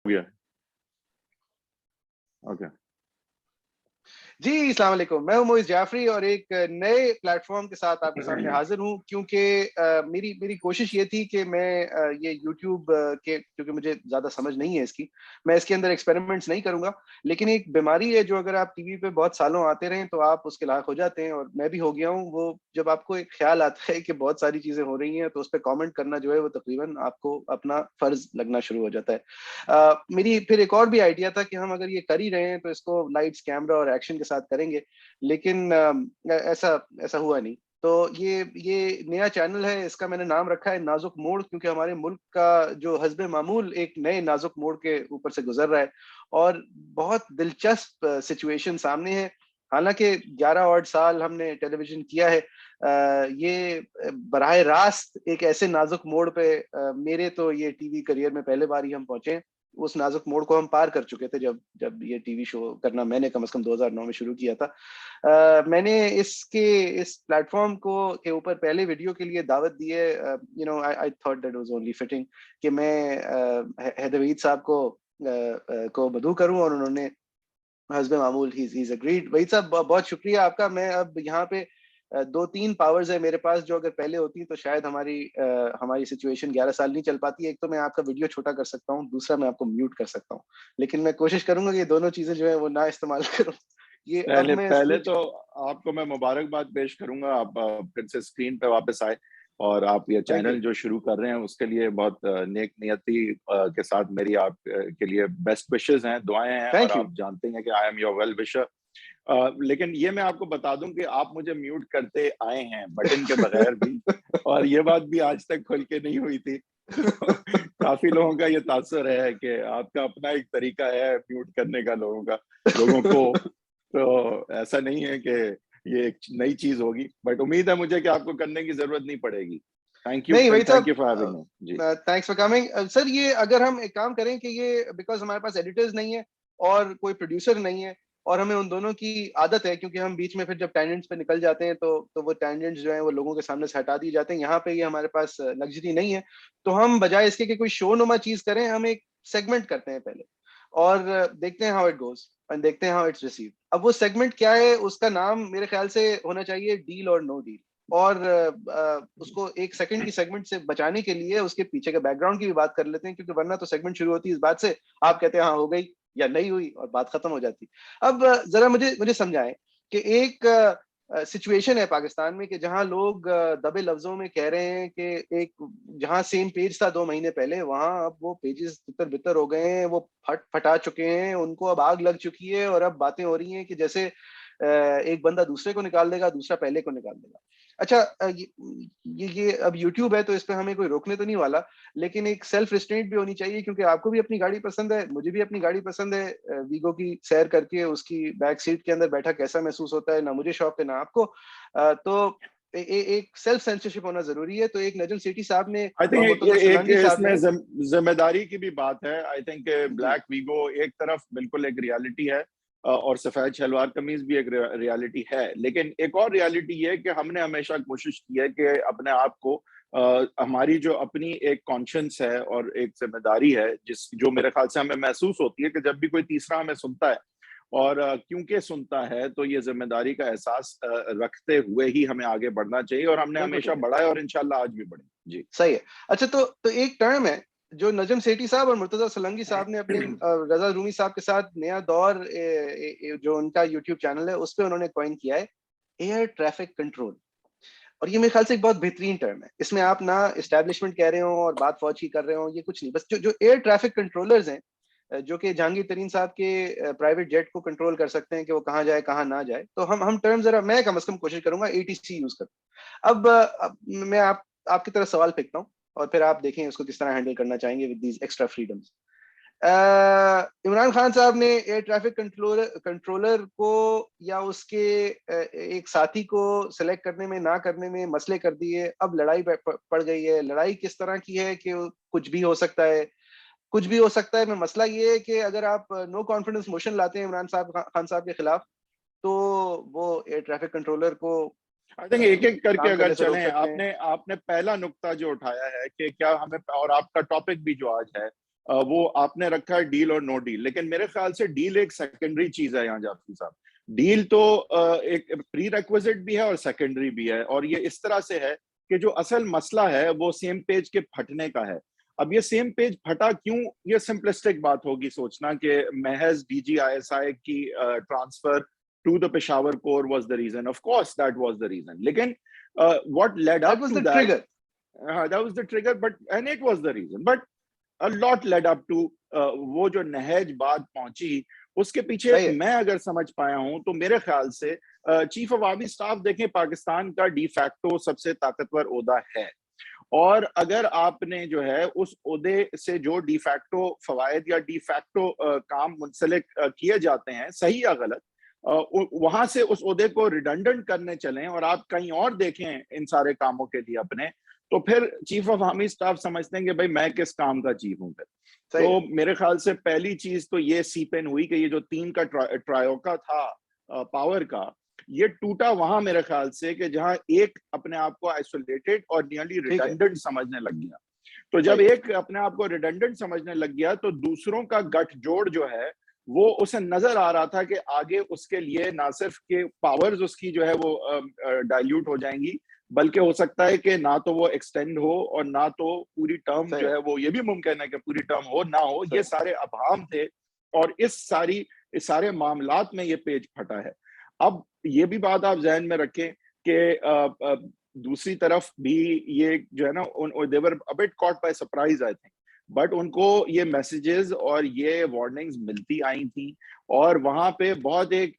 गया। ओके जी, अस्सलाम वालेकुम। मैं हूं मोइज़ जाफरी और एक नए प्लेटफॉर्म के साथ आपके सामने हाजिर हूं, क्योंकि मेरी कोशिश ये थी कि मैं ये यूट्यूब के, क्योंकि मुझे ज़्यादा समझ नहीं है इसकी, मैं इसके अंदर एक्सपेरिमेंट्स नहीं करूंगा। लेकिन एक बीमारी है जो अगर आप टीवी पे बहुत सालों आते रहें तो आप उसके लायक हो जाते हैं, और मैं भी हो गया हूं। वो जब आपको एक ख्याल आता है कि बहुत सारी चीज़ें हो रही हैं तो उस पर कॉमेंट करना जो है वो तकरीबन आपको अपना फ़र्ज लगना शुरू हो जाता है। मेरी फिर एक और भी आइडिया था कि हम अगर ये कर ही रहे हैं तो इसको लाइट्स, कैमरा और एक्शन के साथ करेंगे, लेकिन ऐसा ऐसा हुआ नहीं। तो ये नया चैनल है, इसका मैंने नाम रखा है नाजुक मोड़, क्योंकि हमारे मुल्क का जो हस्बे मामूल एक नए नाजुक मोड़ के ऊपर से गुजर रहा है और बहुत दिलचस्प सिचुएशन सामने है। हालांकि 11 और साल हमने टेलीविजन किया है, ये बराह रास्त एक ऐसे नाजुक मोड़ पे मेरे तो ये टीवी करियर में पहले बार ही हम पहुंचे हैं। उस नाजुक मोड़ को हम पार कर चुके थे जब जब ये टीवी शो करना मैंने कम से कम 2009 में शुरू किया था। मैंने इस प्लेटफॉर्म को के ऊपर पहले वीडियो के लिए दावत दी है। I thought that was only fitting कि मैं हैदर वहीद साहब को मदऊ करूं, और उन्होंने हस्बे मामूल ही अग्रीड। वहीद साहब, बहुत शुक्रिया आपका। मैं अब यहाँ पे 2-3 पावर्स है मेरे पास जो अगर पहले होती तो शायद हमारी सिचुएशन 11 साल नहीं चल पाती। एक तो मैं आपका वीडियो छोटा कर सकता हूँ, दूसरा मैं आपको म्यूट कर सकता हूँ, लेकिन मैं कोशिश करूंगा कि ये दोनों चीजें जो है वो ना इस्तेमाल करूँ। ये अब पहले मैं पहले स्विच। तो आपको मैं मुबारकबाद पेश करूंगा, आप फिर से स्क्रीन पे वापस आए और आप ये थैंक यू। चैनल जो शुरू कर रहे हैं उसके लिए बहुत नेक नियति के साथ मेरी आप के लिए बेस्ट विशेस हैं, दुआएं हैं, और थैंक यू। आप जानते हैं कि I am your well wisher. लेकिन ये मैं आपको बता दूं कि आप मुझे म्यूट करते आए हैं बटन के बगैर भी, और ये बात भी आज तक खुल के नहीं हुई थी। तो काफी लोगों का ये तासुर है कि आपका अपना एक तरीका है म्यूट करने का लोगों को। तो ऐसा नहीं है कि ये एक नई चीज होगी, बट उम्मीद है मुझे कि आपको करने की जरूरत नहीं पड़ेगी। थैंक यू नहीं वही थैंक साहब, यू फॉर हैविंग मी जी। Thanks for coming sir. ये अगर हम एक काम करें कि ये, बिकॉज हमारे पास एडिटर्स नहीं है और कोई प्रोड्यूसर नहीं है, और हमें उन दोनों की आदत है, क्योंकि हम बीच में फिर जब टैंजेंट्स पे निकल जाते हैं तो वो टैंजेंट्स जो है वो लोगों के सामने से हटा दिए जाते हैं। यहाँ पे ये हमारे पास लग्जरी नहीं है। तो हम बजाय इसके कि कोई शो नुमा चीज करें, हम एक सेगमेंट करते हैं पहले, और देखते हैं हाउ इट गोज, और देखते हैं हाउ इट्स रिसीव। अब वो सेगमेंट क्या है, उसका नाम मेरे ख्याल से होना चाहिए डील और नो डील। और उसको एक सेकंड की सेगमेंट से बचाने के लिए उसके पीछे के बैकग्राउंड की भी बात कर लेते हैं, क्योंकि वरना तो सेगमेंट शुरू होती है इस बात से, आप कहते हैं हाँ हो गई या नहीं हुई, और बात खत्म हो जाती। अब जरा मुझे मुझे समझाएं कि एक सिचुएशन है पाकिस्तान में कि जहां लोग दबे लफ्जों में कह रहे हैं कि एक जहां सेम पेज था 2 महीने पहले, वहां अब वो पेजेस तितर बितर हो गए हैं, वो फटा चुके हैं, उनको अब आग लग चुकी है, और अब बातें हो रही हैं कि जैसे एक बंदा दूसरे को निकाल देगा, दूसरा पहले को निकाल देगा। अच्छा, ये अब YouTube है तो इस पे हमें कोई रोकने तो नहीं वाला, लेकिन एक सेल्फ रिस्ट्रेंट भी होनी चाहिए, क्योंकि आपको भी अपनी गाड़ी पसंद है, मुझे भी अपनी गाड़ी पसंद है। वीगो की सैर करके उसकी बैक सीट के अंदर बैठा कैसा महसूस होता है, ना मुझे शौक है ना आपको। तो एक सेल्फ सेंसरशिप होना जरूरी है। तो एक नजम सेठी साहब ने आई और थिंक मुर्तजा एक सलंगी साहब इसमें ने। जिम्मेदारी की भी बात है। आई थिंक जी। ब्लैक वीगो एक तरफ बिल्कुल एक रियलिटी है, और सफेद शलवार कमीज भी एक रियलिटी है, लेकिन एक और रियलिटी ये है कि हमने हमेशा कोशिश की है कि अपने आप को हमारी जो अपनी एक कॉन्शियंस है और एक जिम्मेदारी है जो मेरे ख्याल से हमें महसूस होती है कि जब भी कोई तीसरा हमें सुनता है, और क्योंकि सुनता है तो ये जिम्मेदारी का एहसास रखते हुए ही हमें आगे बढ़ना चाहिए, और हमने बिल्कुल हमेशा ठीक है। बढ़ा है और इंशाल्लाह आज भी बढ़े जी। सही है। अच्छा, तो एक टर्म है जो नजम सेठी साहब और मुर्तजा सलंगी साहब ने अपने रजा रूमी साहब के साथ नया दौर, जो उनका यूट्यूब चैनल है उस पे उन्होंने कॉइन किया है, एयर ट्रैफिक कंट्रोल। और ये मेरे ख्याल से एक बहुत बेहतरीन टर्म है। इसमें आप ना इस्टेब्लिशमेंट कह रहे हो और बात फौज की कर रहे हो, ये कुछ नहीं। बस जो जो एयर ट्रैफिक कंट्रोलर्स हैं, जो कि जहांगीर तरीन साहब के प्राइवेट जेट को कंट्रोल कर सकते हैं कि वो कहाँ जाए कहाँ ना जाए, तो हम टर्म जरा, मैं कम से कम कोशिश करूंगा ATC यूज कर। अब मैं आपकी तरफ सवाल फेंकता हूँ, और फिर आप देखें उसको किस तरह हैंडल करना चाहेंगे with these extra freedoms. Imran Khan साहब ने एयर ट्रैफिक कंट्रोलर को या उसके एक साथी को सिलेक्ट करने में ना करने में मसले कर दिए। अब लड़ाई पड़ गई है। लड़ाई किस तरह की है कि कुछ भी हो सकता है, कुछ भी हो सकता है। मैं मसला ये है कि अगर आप नो कॉन्फिडेंस मोशन लाते हैं इमरान साहब खान साहब के खिलाफ, तो वो एयर ट्रैफिक कंट्रोलर को आई थिंक एक एक करके काम अगर करने से रोक चलें, सकते हैं। आपने आपने पहला नुक्ता जो उठाया है कि क्या हमें, और आपका टॉपिक भी जो आज है वो आपने रखा है डील और नो डील, लेकिन मेरे ख्याल से डील एक सेकेंडरी चीज है यहाँ जाफरी साहब। डील तो एक प्री रिक्विजिट भी है और सेकेंडरी भी है, और ये इस तरह से है कि जो असल मसला है वो सेम पेज के फटने का है। अब ये सेम पेज फटा क्यों, ये सिंपलिस्टिक बात होगी सोचना कि महज DGISI की transfer to the Peshawar corps was the reason. Of course that was the reason, लेकिन what led that up was to the that, trigger, that was the trigger, but and it was the reason, but a lot led up to वो जो नहज बात पहुंची उसके पीछे सही है। मैं अगर समझ पाया हूं तो मेरे ख्याल से चीफ ऑफ आर्मी स्टाफ देखें पाकिस्तान का डी फैक्टो सबसे ताकतवर ओहदा है, और अगर आपने जो है उस ओहदे से जो डी फैक्टो फवायद या डी फैक्टो काम मुंसलिक किए जाते हैं, सही या गलत, वहां से उस ओहदे को रिडंडेंट करने चलें और आप कहीं और देखें इन सारे कामों के लिए अपने, तो फिर चीफ ऑफ आर्मी स्टाफ समझते हैं कि भाई मैं किस काम का चीफ हूं फिर। तो मेरे ख्याल से पहली चीज तो ये सीपेन हुई कि ये जो 3 का ट्रायोका था पावर का, ये टूटा वहां मेरे ख्याल से कि जहां एक अपने आप को आइसोलेटेड और नियरली रिडंडेंट समझने लग गया। तो जब एक अपने आप को रिडंडेंट समझने लग गया तो दूसरों का गठजोड़ जो है वो उसे नजर आ रहा था कि आगे उसके लिए ना सिर्फ के पावर्स उसकी जो है वो डाइल्यूट हो जाएंगी, बल्कि हो सकता है कि ना तो वो एक्सटेंड हो और ना तो पूरी टर्म जो है वो, ये भी मुमकिन है कि पूरी टर्म हो ना हो, ये सारे अभाम थे। और इस सारे मामलात में ये पेज फटा है। अब ये भी बात आप जहन में रखें कि दूसरी तरफ भी ये जो है ना, they were a bit caught by surprise I think, but उनको ये मैसेजेस और ये वार्निंग्स मिलती आई थी, और वहां पे बहुत एक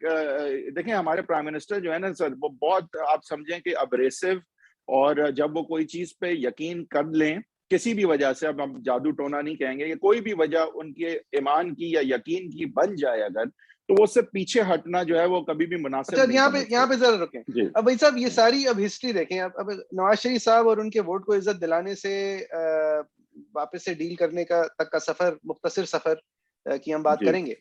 देखें हमारे प्राइम मिनिस्टर जो है ना सर, वो बहुत आप समझें कि अब्रेसिव, और जब वो कोई चीज पे यकीन कर लें किसी भी वजह से, अब हम जादू टोना नहीं कहेंगे, कि कोई भी वजह उनके ईमान की या यकीन की बन जाए अगर, तो वो उससे पीछे हटना जो है वो कभी भी मुनासिब नहीं समझते। यहाँ पे जरा रुकें। अब भाई साहब ये सारी अब हिस्ट्री देखें, अब नवाज शरीफ साहब और उनके वोट को इज्जत दिलाने से वापस से डील करने का तक का सफर, मुख्तसर सफर की हम बात करेंगे,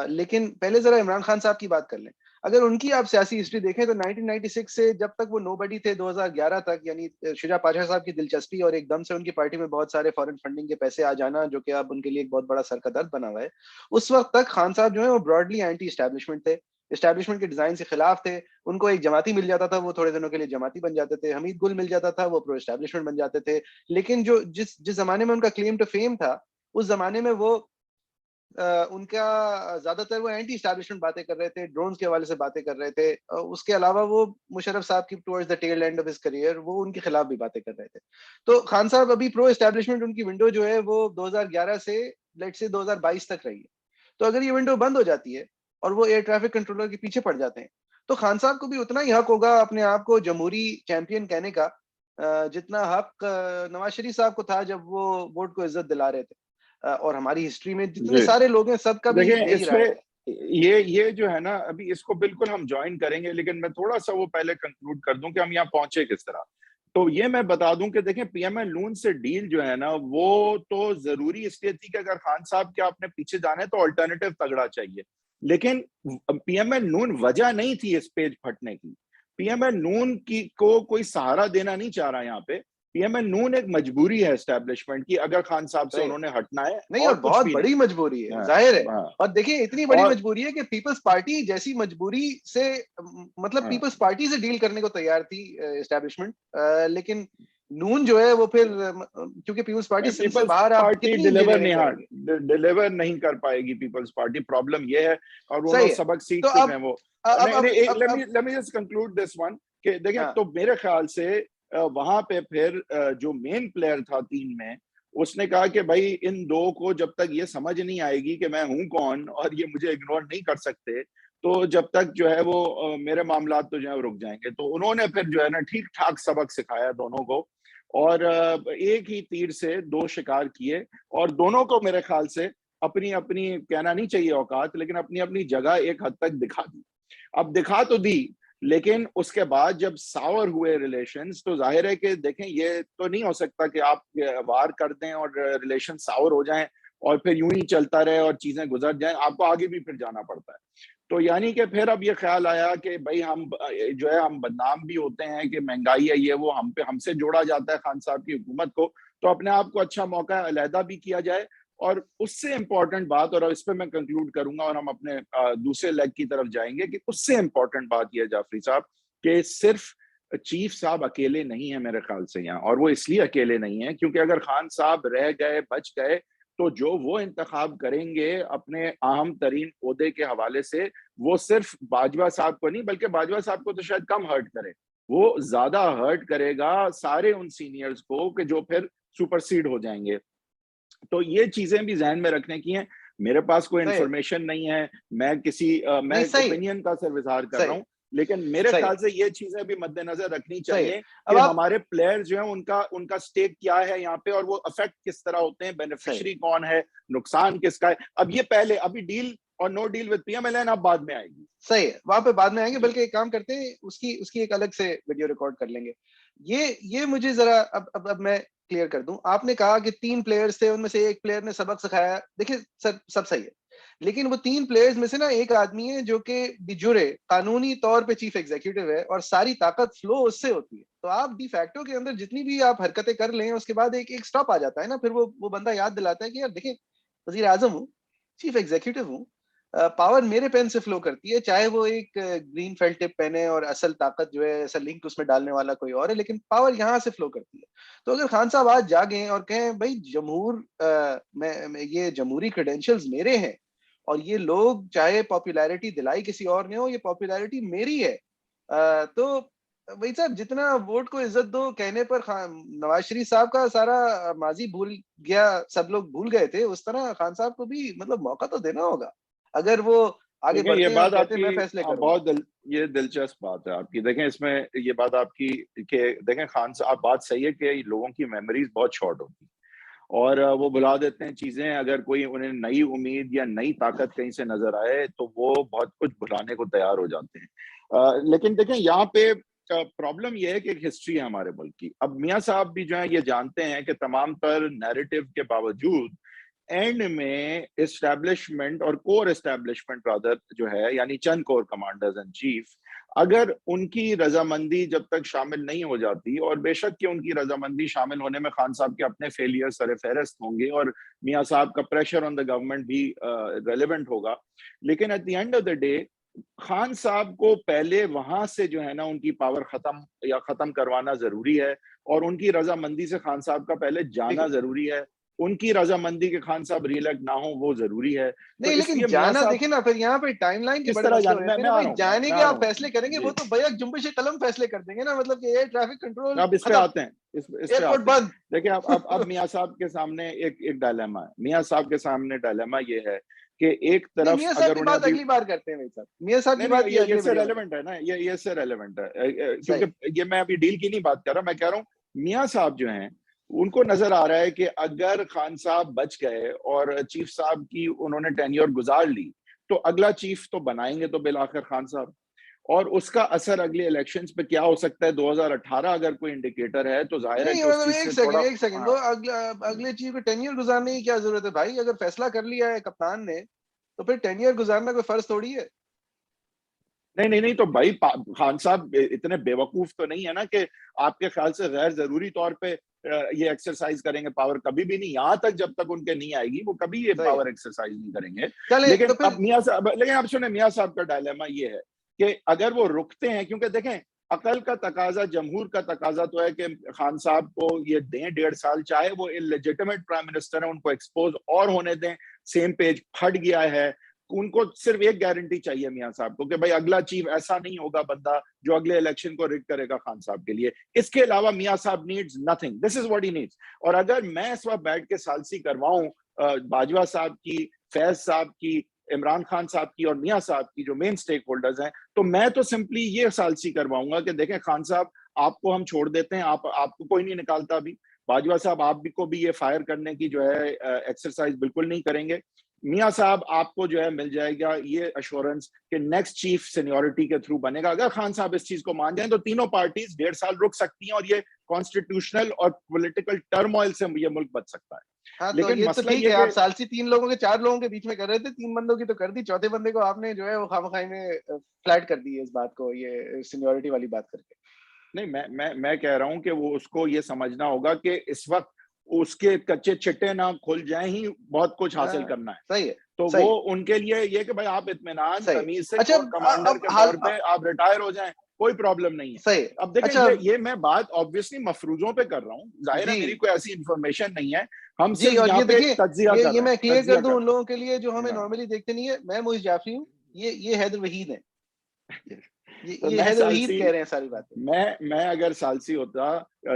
लेकिन पहले जरा इमरान खान साहब की बात कर लें। अगर उनकी आप सियासी हिस्ट्री देखें तो 1996 से जब तक वो नोबडी थे 2011 तक, यानी शुजा पाशा साहब की दिलचस्पी और एकदम से उनकी पार्टी में बहुत सारे फॉरेन फंडिंग के पैसे आ जाना, जो कि अब उनके लिए एक बहुत बड़ा सर का दर्द बना हुआ है, उस वक्त तक खान साहब जो है वो ब्रॉडली एंटी एस्टैब्लिशमेंट थे, एस्टैब्लिशमेंट के डिजाइन से खिलाफ थे। उनको एक जमाती मिल जाता था, वो थोड़े दिनों के लिए जमाती बन जाते थे, हमीद गुल मिल जाता था, वो प्रो एस्टैब्लिशमेंट बन जाते थे। लेकिन जो जिस जिस जमाने में उनका क्लेम टू फेम था, उस जमाने में वो उनका ज्यादातर वो एंटी एस्टैब्लिशमेंट बातें कर रहे थे, ड्रोन्स के हवाले से बातें कर रहे थे। उसके अलावा वो मुशर्रफ साहब की towards the tail end of his career वो उनके खिलाफ भी बातें कर रहे थे। तो खान साहब अभी प्रो एस्टैब्लिशमेंट उनकी विंडो जो है वो 2011 से लेट से 2022 तक रही है। तो अगर ये विंडो बंद हो जाती है और वो एयर ट्रैफिक कंट्रोलर के पीछे पड़ जाते हैं, तो खान साहब को भी उतना ही हक होगा अपने आप को जमहूरी चैंपियन कहने का जितना हक नवाज शरीफ साहब को था जब वो वोट को इज्जत दिला रहे थे। और हमारी हिस्ट्री में जितने सारे लोग हैं सबका भी यही रहा है। ये जो है ना, अभी इसको बिल्कुल हम ज्वाइन करेंगे, लेकिन मैं थोड़ा सा वो पहले कंक्लूड कर दूं कि हम यहाँ पहुंचे किस तरह। तो ये मैं बता दूं कि देखें पीएमएल नून से डील जो है ना, वो तो जरूरी इसलिए थी कि अगर खान साहब के आपने पीछे जाना है तो अल्टरनेटिव तगड़ा चाहिए, लेकिन पीएमएल नून वजह नहीं थी इस पेज फटने की। पीएमएल नून की को कोई सहारा देना नहीं चाह रहा यहाँ पे। पीएमएल नून एक मजबूरी है एस्टैब्लिशमेंट की, अगर खान साहब से उन्होंने हटना है, नहीं, और बहुत बड़ी मजबूरी है, जाहिर है। और देखिए इतनी बड़ी मजबूरी है कि पीपल्स पार्टी जैसी मजबूरी से, मतलब पीपल्स पार्टी से डील करने को तैयार थी एस्टैब्लिशमेंट, लेकिन नून जो है वो फिर क्योंकि पीपल्स पार्टी से बाहर आप कितनी डिलीवर नहीं कर पाएगी पीपल्स पार्टी, प्रॉब्लम ये है, और उन्होंने सबक सीख चुके हैं वो। Let me just conclude this one कि देखिए, तो मेरे ख्याल से वहां पे फिर जो मेन प्लेयर था 3 में, उसने कहा कि भाई इन दो को जब तक ये समझ नहीं आएगी कि मैं हूं कौन और ये मुझे इग्नोर नहीं कर सकते, तो जब तक जो है वो मेरे मामला तो जो है रुक जाएंगे। तो उन्होंने फिर जो है ना ठीक ठाक सबक सिखाया दोनों को, और एक ही तीर से 2 शिकार किए, और दोनों को मेरे ख्याल से अपनी अपनी, कहना नहीं चाहिए औकात, लेकिन अपनी अपनी जगह एक हद तक दिखा दी। अब दिखा तो दी, लेकिन उसके बाद जब सावर हुए रिलेशंस, तो जाहिर है कि देखें ये तो नहीं हो सकता कि आप वार कर दें और रिलेशन सावर हो जाएं और फिर यूं ही चलता रहे और चीजें गुजर जाएं, आपको आगे भी फिर जाना पड़ता है। तो यानी कि फिर अब ये ख्याल आया कि भाई हम जो है हम बदनाम भी होते हैं कि महंगाई है ये वो, हमसे जोड़ा जाता है खान साहब की हुकूमत को, तो अपने आप को अच्छा मौका अलहदा भी किया जाए और उससे इम्पोर्टेंट बात, और इस पे मैं कंक्लूड करूंगा और हम अपने दूसरे लेग की तरफ जाएंगे, कि उससे इम्पोर्टेंट बात यह है जाफरी साहब कि सिर्फ चीफ साहब अकेले नहीं है मेरे ख्याल से यहाँ, और वो इसलिए अकेले नहीं है क्योंकि अगर खान साहब रह गए, बच गए, तो जो वो इंतखाब करेंगे अपने अहम तरीन ओहदे के हवाले से, वो सिर्फ बाजवा साहब को नहीं, बल्कि बाजवा साहब को तो शायद कम हर्ट करे, वो ज्यादा हर्ट करेगा सारे उन सीनियर्स को कि जो फिर सुपरसीड हो जाएंगे। तो ये चीजें भी जहन में रखने की हैं। मेरे पास कोई सही, इंफॉर्मेशन नहीं है, मैं नहीं मैं सही, ओपिनियन का सिर्फ इजहार कर रहा सही, हूँ, लेकिन मेरे सही, ख्याल से ये चीजें भी मद्देनजर रखनी सही। चाहिए अब कि आप हमारे प्लेयर्स जो हैं उनका उनका स्टेक क्या है यहाँ पे, और वो अफेक्ट किस तरह होते हैं, सही, बेनिफिशियरी कौन है, नुकसान किसका है। अब ये पहले, अभी डील और नो डील विद पीएमएलएन अब बाद में आएगी। सही है, वहां पे बाद में आएंगे, जी। बल्कि एक काम करते हैं, उसकी उसकी एक अलग से वीडियो रिकॉर्ड कर लेंगे। ये मुझे जरा अब मैं क्लियर कर दूं। आपने कहा कि 3 प्लेयर्स थे, उनमें से एक प्लेयर ने सबक सिखाया। देखिए सर, सब सही है, लेकिन वो 3 प्लेयर्स में से ना एक आदमी है जो कि डिजूरे कानूनी तौर पे चीफ एग्जीक्यूटिव है और सारी ताकत फ्लो उससे होती है। तो आप डी फैक्टो के अंदर जितनी भी आप हरकतें कर लें, उसके बाद एक एक स्टॉप आ जाता है ना, फिर वो बंदा याद दिलाता है कि यार देखिए, वजीर आजम हूँ, चीफ एग्जीक्यूटिव हूँ, पावर मेरे पेन से फ्लो करती है, चाहे वो एक ग्रीन फेल्ट टिप पेन है और असल ताकत जो है, असल लिंक उसमें डालने वाला कोई और है, लेकिन पावर यहाँ से फ्लो करती है। तो अगर खान साहब आज जागें और कहें भाई जमहूर, ये जमहूरी क्रेडेंशियल्स मेरे हैं, और ये लोग चाहे पॉपुलैरिटी दिलाई किसी और ने हो, ये पॉपुलैरिटी मेरी है, तो भाई साहब जितना वोट को इज्जत दो कहने पर खान नवाज शरीफ साहब का सारा माजी भूल गया, सब लोग भूल गए थे, उस तरह खान साहब को भी मतलब मौका तो देना होगा, अगर वो आगे देखें ये बढ़ते हैं और बात कहते हैं आपकी मैं फैसले करूंगा। ये दिलचस्प बात है आपकी। देखें इसमें ये बात आपकी कि देखें खान साहब, बात सही है कि लोगों की मेमोरीज बहुत शॉर्ट होती है और वो भुला देते हैं चीजें। अगर कोई उन्हें नई उम्मीद या नई ताकत कहीं से नजर आए तो वो बहुत कुछ भुलाने को तैयार हो जाते हैं। लेकिन देखें यहाँ पे प्रॉब्लम यह है कि एक हिस्ट्री है हमारे मुल्क की। अब मियाँ साहब भी जो है ये जानते हैं कि तमाम तर नैरेटिव के बावजूद एंड में एस्टैब्लिशमेंट और कोर एस्टैब्लिशमेंट रादर जो है, यानी चंद कोर कमांडर्स एंड चीफ, अगर उनकी रजामंदी जब तक शामिल नहीं हो जाती, और बेशक कि उनकी रजामंदी शामिल होने में खान साहब के अपने फेलियर सर फहरस्त होंगे और मियाँ साहब का प्रेशर ऑन द गवर्नमेंट भी रेलिवेंट होगा, लेकिन at the end of the day Khan साहब को पहले वहां से जो है ना उनकी पावर खत्म करवाना जरूरी है, और उनकी रजामंदी से खान साहब का पहले जाना देखिए, जरूरी है। उनकी रजामंदी के खान साहब रिइलेक्ट ना हो वो जरूरी है। तो नहीं लेकिन इसलिए मियाँ जाना, साहब देखिए ना, फिर यहाँ पे टाइमलाइन के किस बड़े तरह मसले हो जाने, जाते हैं ना मैं आ भाई। रहा हूँ, जाने मैं के आ रहा आप हूँ फैसले करेंगे, वो जी। तो भैया जुम्बिश कलम फैसले कर देंगे ना, मतलब कि एयर ट्रैफिक कंट्रोल अब इस पे खत्म, आते हैं, इस पे एयरपोर्ट आते हैं। बंद। देखिए अब मियाँ साहब के सामने एक एक डायलेमा है। मियाँ साहब के सामने डायलेमा ये है कि एक नहीं, तरफ मियाँ साहब अगर की उन्हें बात अभी, अगली बार करते हैं भाई साहब, मियाँ साहब की नहीं नहीं, बात ये ये अगले इससे वीडियो में रेलेवेंट करते है ना, ये इससे रेलेवेंट है हैं। सही, क्योंकि ये मैं अभी डील की नहीं बात कर रहा, मैं कह रहा हूँ मियाँ साहब जो हैं उनको नजर आ रहा है कि अगर खान साहब बच गए और चीफ साहब की उन्होंने टेन्योर गुजार ली, तो अगला चीफ तो बनाएंगे तो बिलाखिर खान साहब, और उसका असर अगले इलेक्शंस पे क्या हो सकता है 2018 अगर कोई इंडिकेटर है, तो जाहिर है नहीं कि उस मतलब चीज एक से सेकंड, थोड़ा। एक सेकंड, वो हाँ। अगले चीफ को टेन्योर गुजारने की क्या जरूरत है भाई? अगर फैसला कर लिया है कप्तान ने, तो फिर टेन्योर गुजारना कोई फर्ज थोड़ी है। नहीं नहीं नहीं, तो भाई खान साहब इतने बेवकूफ तो नहीं है ना कि आपके ख्याल से गैर जरूरी तौर पे ये एक्सरसाइज करेंगे पावर। कभी भी नहीं, यहां तक जब तक उनके नहीं आएगी वो कभी ये सही है, पावर एक्सरसाइज नहीं करेंगे। चले तो लेकिन फिर। अब मियाँ साहब, लेकिन अब सुने, मियाँ साहब का डायलेमा ये है कि अगर वो रुकते हैं, क्योंकि देखें अकल का तकाजा, जमहूर का तकाजा तो है कि खान साहब को ये दें 1.5 साल, चाहे वो इलेजिटिमेट प्राइम मिनिस्टर है, उनको एक्सपोज और होने दें, सेम पेज फट गया है। उनको सिर्फ एक गारंटी चाहिए मियां साहब को कि भाई अगला चीफ ऐसा नहीं होगा बंदा जो अगले इलेक्शन को रिग करेगा खान साहब के लिए। इसके अलावा मियां साहब needs nothing, this is what he needs. और अगर मैं इस वक्त बैठ के सालसी करवाऊं बाजवा साहब की, फैज साहब की, इमरान खान साहब की और मियां साहब की जो मेन स्टेक होल्डर्स हैं, तो मैं तो सिंपली ये सालसी करवाऊंगा कि देखें खान साहब, आपको हम छोड़ देते हैं, आपको कोई नहीं निकालता अभी। बाजवा साहब आप भी को भी ये फायर करने की जो है एक्सरसाइज बिल्कुल नहीं करेंगे। मियाँ साहब आपको जो है मिल जाएगा ये अश्योरेंस कि नेक्स्ट चीफ सीनियोरिटी के थ्रू बनेगा। अगर खान साहब इस चीज को मान जाए तो तीनों पार्टीज 1.5 साल रुक सकती हैं और ये कॉन्स्टिट्यूशनल और पॉलिटिकल टर्मोइल से ये मुल्क बच सकता है। हाँ तो लेकिन ये तो मसला ठीक ये है, आप कि सालसी 3 लोगों के, 4 लोगों के बीच में कर रहे थे, 3 बंदों की तो कर दी, चौथे बंदे को आपने जो है वो खामखाई में फ्लैट कर दी है इस बात को, ये सीनियोरिटी वाली बात करके। नहीं, मैं कह रहा हूं कि वो उसको ये समझना होगा कि इस वक्त उसके कच्चे चिट्टे ना खुल जाए ही बहुत कुछ हासिल करना है। सही है, तो सही वो है, उनके लिए ये कि भाई आप इत्मीनान सही है। तमीज़ से अच्छा कोर कमांडर अब के हाल तौर पे आप रिटायर हो जाएँ, कोई प्रॉब्लम नहीं है। सही है। अब देखें अच्छा ये मैं बात ऑब्वियसली मफरूज़ों पे कर रहा हूँ, ज़ाहिर है जी, मेरी कोई ऐसी इन्फॉर्मेशन नहीं है, हम जी सिर्फ़ और यहाँ ये पे देखिए, तज्ज़िया कर ये रहे हैं, मैं क्लियर कर तज्ज़िया दूँ कर उन लोगों के लिए जो रहे हमें हैं। हाँ। नॉर्मली देखते नहीं है, मैं मोइज़ जाफ़री हूँ, ये हैदर वहीद हैं। तो ये मैं हैदर वहीद सालसी कह रहे हैं सारी बातें। मैं अगर सालसी होता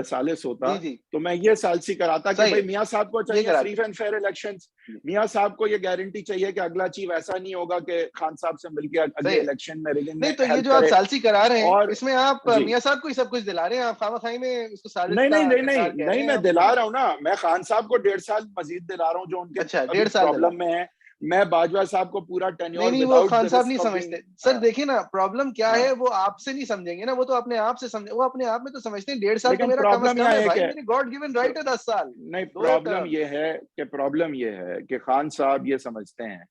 सालिस होता, जी, जी, तो मैं ये सालसी कराता कि सही भाई है, मियाँ साहब को ये चाहिए फ्री कराते। And fair elections. मियाँ साहब को ये गारंटी चाहिए कि अगला चीफ ऐसा नहीं होगा कि खान साहब से मिलके सही अगले है। इलेक्शन में रिगिंग नहीं में तो ये हेल्प जो आप करे। सालसी करा रहे हैं, और इसमें आप जी। मियाँ साहब को ही सब कुछ दिला रहे हैं, आप खामा-खाई में उसको साजिश नहीं, का नहीं, नहीं, नहीं, इकरार कह रहे नहीं, हैं मैं आप। दिला हाँ, रहा हूँ ना, मैं खान साहब को 1.5 साल मज़ीद दिला रहा हूँ जो उनके अच्छा अभी 1.5 साल दिला प्रॉब्लम रहे हैं। में है। मैं बाजवा साहब को पूरा नहीं, टेन्योर नहीं, वो विदाउट खान द साहब नहीं रिस्क ऑफ बीइंग समझते। सर देखिए ना, प्रॉब्लम क्या हाँ। है वो आपसे नहीं समझेंगे ना, वो तो अपने आप से समझे, वो अपने आप में तो समझते हैं 1.5 साल तो लेकिन मेरा कम से प्रॉब्लम कम यहाँ है है भाई, कि मेरी गॉड गिवन राइट है 10 साल, नहीं, 2 टर्म। प्रॉब्लम ये है कि खान साहब ये समझते हैं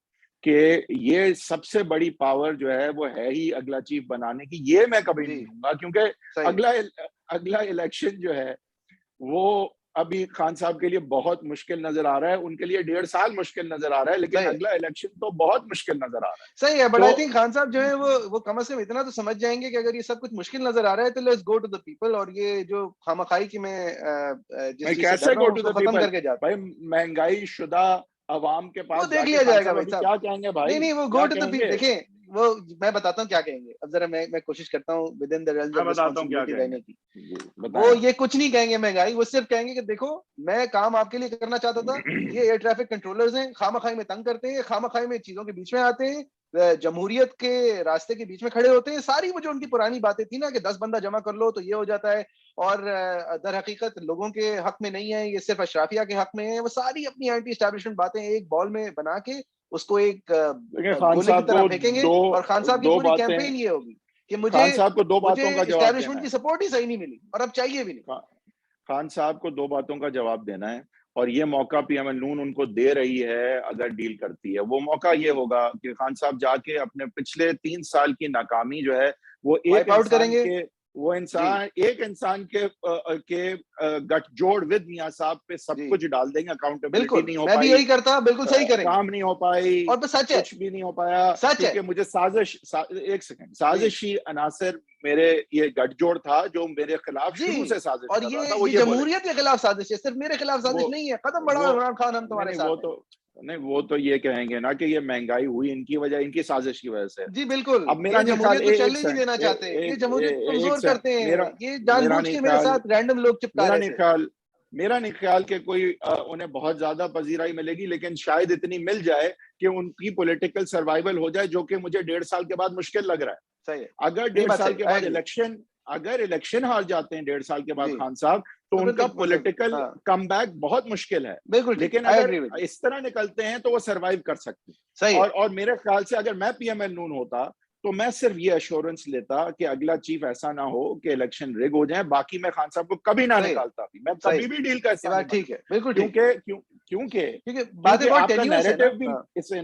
कि ये सबसे बड़ी पावर जो है वो है ही अगला चीफ बनाने की। ये मैं कभी जी, नहीं दूंगा क्योंकि सही है, अगला अगला इलेक्शन जो है वो अभी खान साहब के लिए बहुत मुश्किल नजर आ रहा है, उनके लिए 1.5 साल मुश्किल नजर आ रहा है, लेकिन सही है। अगला इलेक्शन तो बहुत मुश्किल नजर आ रहा है। सही है, बट आई तो थिंक खान साहब जो है वो कम से कम इतना तो समझ जाएंगे कि अगर ये सब कुछ मुश्किल नजर आ रहा है तो let's go to the people, और ये जो खामखाई की मैं जिस मैं चीज से डर कैसे रहा गो हूँ टू उसको द खत्म पीपल करके जाता भाई, महंगाई शुदा अवाम के हूँ। वो पास देख जाके लिया खान जाएगा साहब भाई अभी साहब। क्या कहेंगे नहीं भाई, नहीं, वो गो क्या टू द पीपल, कहेंगे? देखें वो, मैं बताता हूँ क्या कहेंगे। अब जरा मैं कोशिश करता हूँ विद इन द रेल्स मैं ऑफ बताता हूँ क्या रिस्पॉन्सिबिलिटी कहेंगे। रहने की। जी, वो बताएं आप। ये कुछ नहीं कहेंगे महंगाई, वो सिर्फ कहेंगे कि देखो मैं काम आपके लिए करना चाहता था, ये एयर ट्रैफिक कंट्रोलर्स हैं, खामखाई में तंग करते हैं, खामखाई में चीजों के बीच में आते हैं, जमहूरियत के रास्ते के बीच में खड़े होते हैं। सारी वो जो उनकी पुरानी बातें थी ना कि 10 बंदा जमा कर लो तो ये हो जाता है, और दर हकीकत लोगों के हक में नहीं है, ये सिर्फ अशराफिया के हक में है, वो सारी अपनी एंटी एस्टैब्लिशमेंट बातें एक बॉल में बना के उसको एक देखिए खान गोले की साहब तरह को फेंकेंगे। दो और खान साहब की दो पूरी बातें कैंपेन ये होगी कि मुझे खान साहब को दो मुझे बातों का जवाब देना इस्टेब्लिशमेंट है। की सपोर्ट ही सही नहीं मिली और अब चाहिए भी नहीं। खा, खान साहब को दो बातों का जवाब देना है, और ये मौका पीएमएल नून उनको दे रही है अगर डील करती है। वो मौका ये जी, होगा कि खान साहब जाके अपने पिछले 3 साल की नाकामी जो है वो वाइप आउट करेंगे। जी, एक इंसान के गठजोड़ विद मियां साहब पे सब जी, कुछ डाल देंगे। अकाउंटेबिलिटी बिल्कुल नहीं हो मैं भी पाई, यही करता, बिल्कुल सही करेंगे। काम नहीं हो पाई, और बस सच है, कुछ भी नहीं हो पाया, सच है। क्योंकि मुझे एक सेकंड, जी, साजिशी अनासर मेरे ये गठजोड़ था जो मेरे खिलाफ जी, शुरू से साजिश और कर रहा था, वो ये ये बोलेंगे। जमहूरियत के खिलाफ साजिश है, सिर्फ मेरे खिलाफ वो साजिश नहीं है। कदम बढ़ाओ वो इमरान खान, हम नहीं तुम्हारे नहीं साथ वो हैं। तो नहीं, वो तो ये कहेंगे ना कि ये महंगाई हुई इनकी वजह, इनकी साजिश की वजह से। जी बिल्कुल, अब मेरा ये नहीं ख्याल जमहूरियत को एक चलने नहीं सेकंड, देना चाहते, ये जमहूरियत को एक कमजोर सेकंड, करते मेरा हैं, ये मेरा जानबूझ नहीं के मेरे ख्याल साथ रैंडम लोग चिपका मेरा रहे नहीं थे। ख्याल मेरा नहीं ख्याल कि कोई उन्हें बहुत ज्यादा पजीराई मिलेगी, लेकिन शायद इतनी मिल जाए कि उनकी पॉलिटिकल सर्वाइवल हो जाए, जो कि मुझे 1.5 साल के बाद मुश्किल लग रहा है। सही है, अगर नहीं डेढ़ बात साल सही, के आई बाद एग्री। इलेक्शन अगर इलेक्शन हार जाते हैं 1.5 साल के बाद जी, खान साहब, तो तो उनका फिर पॉलिटिकल हाँ, कमबैक बहुत मुश्किल है। बिल्कुल ठीक है, लेकिन आई अगर एग्री विद यू। इस तरह निकलते हैं तो वो सरवाइव कर सकते हैं। सही है, और मेरे ख्याल से अगर मैं पीएमएल नून होता, तो मैं सिर्फ ये एश्योरेंस लेता कि अगला चीफ ऐसा ना हो कि इलेक्शन रिग हो जाए। बाकी मैं खान साहब को कभी ना सही है, निकालता भी, मैं सही है, कभी भी डील का ये हिस्सा नहीं बात ठीक बनता। है, बिल्कुल ठीक है, क्योंकि क्यों क्योंकि क्योंकि बातें क्योंकि बहुत आपका टेन्युअस है ना। नैरेटिव भी हाँ, इससे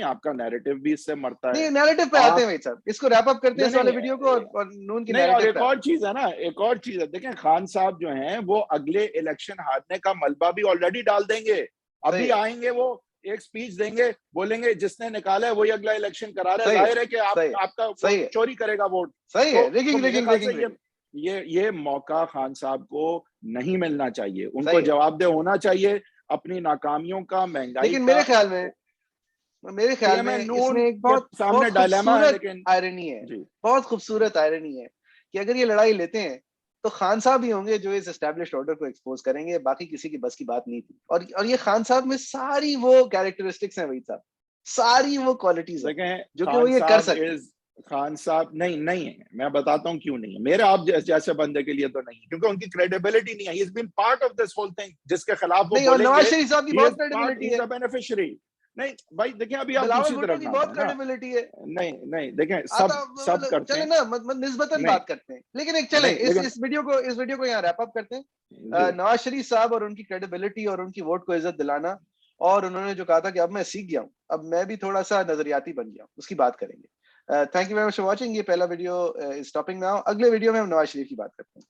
आपका नैरेटिव भी इससे मरता है। नहीं नैरेटिव पे आते हैं आप भाई साहब, इसको रैप अप करते हैं नहीं इस वाले नहीं वीडियो को, और नून की नहीं, और नैरेटिव पे एक और आते हैं। चीज है ना, एक और चीज है, देखें खान साहब जो हैं वो अगले इलेक्शन हारने का मलबा भी ऑलरेडी डाल देंगे। सही अभी है, आएंगे वो, एक स्पीच देंगे, बोलेंगे जिसने निकाला है वही अगला इलेक्शन करा रहा है, सही है, जाहिर है कि सही है, आपका वो सही है, चोरी करेगा वोट। सही है, तो रिगिंग मेरे रिगिंग ख्याल से रिगिंग रिगिंग। ये मौका खान साहब को नहीं मिलना चाहिए, उनको सही है, जवाबदेह होना चाहिए अपनी नाकामियों का, महंगाई लेकिन का। मेरे ख्याल पीएमएल में नून इसमें एक के बहुत सामने बहुत डायलेमा है, खूबसूरत लेकिन आयरनी है, जी। बहुत खूबसूरत आयरनी है कि अगर ये लड़ाई लेते हैं तो खान साहब ही होंगे जो इस एस्टैब्लिश्ड ऑर्डर को एक्सपोज करेंगे, बाकी किसी की बस की बात नहीं थी। और ये खान साहब में सारी वो कैरेक्टरिस्टिक्स हैं वही साहब, सारी वो क्वालिटीज हैं देखें जो कि वो ये कर सकते हैं। खान साहब नहीं नहीं है, मैं बताता हूं क्यों नहीं है। मेरे आप जैसे बंदे के लिए तो नहीं है, क्योंकि उनकी क्रेडिबिलिटी नहीं है। He is been part of this whole thing, जिसके खिलाफ वो नहीं, और नवाज बोलेंगे, शरीफ साहब की ही बहुत is part, he credibility is है, द बेनिफिशियरी। नहीं भाई देखिए, अभी आप बिलावल दूसरी भुट्टो तरफ की ना बहुत जाए ना। क्रेडिबिलिटी है। नहीं नहीं, देखें आता सब मतलब करते चले हैं। ना, निस्बतन नहीं बात करते हैं, लेकिन एक चले नहीं, लेकिन इस वीडियो को यहाँ रैप अप करते हैं। जी। नवाज शरीफ साहब और उनकी क्रेडिबिलिटी और उनकी वोट को इज्जत दिलाना, और उन्होंने जो कहा था कि अब मैं सीख गया हूँ, अब मैं भी थोड़ा सा नजरियाती बन गया हूँ, उसकी बात करेंगे। Thank you very much for watching. ये पहला वीडियो इज स्टॉपिंग नाउ, अगले वीडियो में हम नवाज शरीफ की बात करते हैं।